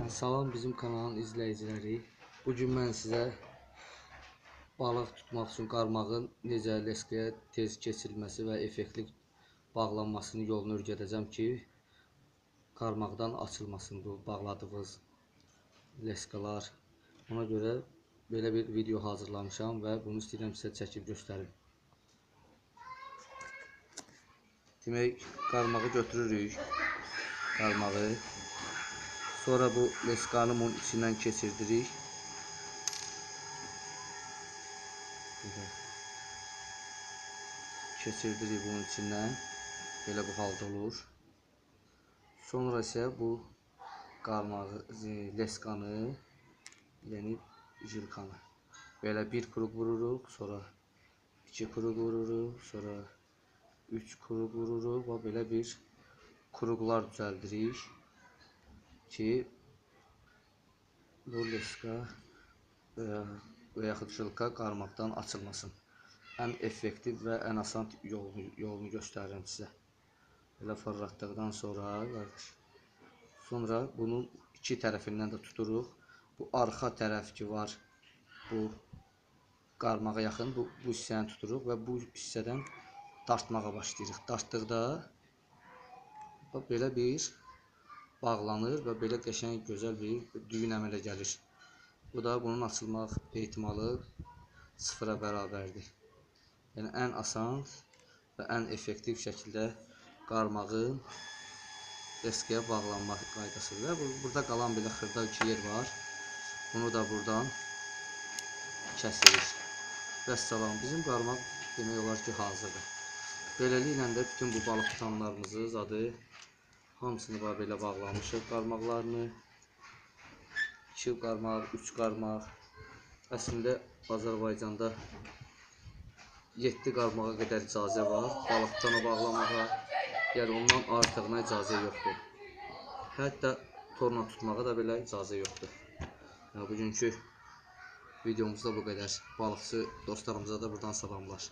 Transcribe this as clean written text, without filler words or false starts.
Salam bizim kanalın izləyiciləri. Bugün mən sizə balıq tutmaq üçün qarmağın necə leskaya tez keçirilməsi və effektli bağlanmasının yolunu öyrədəcəm ki, qarmaqdan açılmasın bu bağladığınız leskalar. Ona görə belə bir video hazırlamışam və bunu istəyirəm sizə çəkib göstərim. Demək, qarmağı götürürük. Sonra bu leskanı bunun içindən keçirdirik. Keçirdirik bunun içindən. Belə bu halda olur. Sonra isə bu qarmağı, leskanı, yəni jilkanı belə bir kruq vururuq, sonra 2 kruq vururuq, sonra 3 kruq vururuq və belə bir kruqlar düzəldirik ki, bu leska və yaxud jilka qarmaqdan açılmasın. Ən effektiv və ən asan yolunu göstərirəm sizə. Belə fırlatdıqdan sonra bunun iki tərəfindən də tuturuq. Bu arxa tərəf ki var, bu qarmağa yaxın, bu hissəni tuturuq və bu hissədən dartmağa başlayırıq. Dartdıqda belə bir bağlanır və belə qəşəng, gözəl bir düyün əmələ gəlir. Bu da bunun açılmaq ehtimalı 0-a bərabərdir. Yəni ən asan və ən effektiv şəkildə qarmağın leskaya bağlanma qaydasıdır. Və burada qalan belə xırda 2 yer var. Bunu da buradan kəsirik. Vəssalam, bizim qarmaq demək olar ki hazırdır. Beləliklə də bütün bu balıq tutanlarımızı zadı hamısını belə bağlamışıq qarmaqlarını. 2 qarmaq, 3 qarmaq. Əslində Azərbaycanda 7 qarmağa qədər icazə var balıq tutana bağlamağa. Yəni ondan artığına icazə yoxdur. Hətta torna tutmağa da belə icazə yoxdur. Yəni bugünkü videomuzda bu qədər. Balıqçı dostlarımıza da buradan salamlar.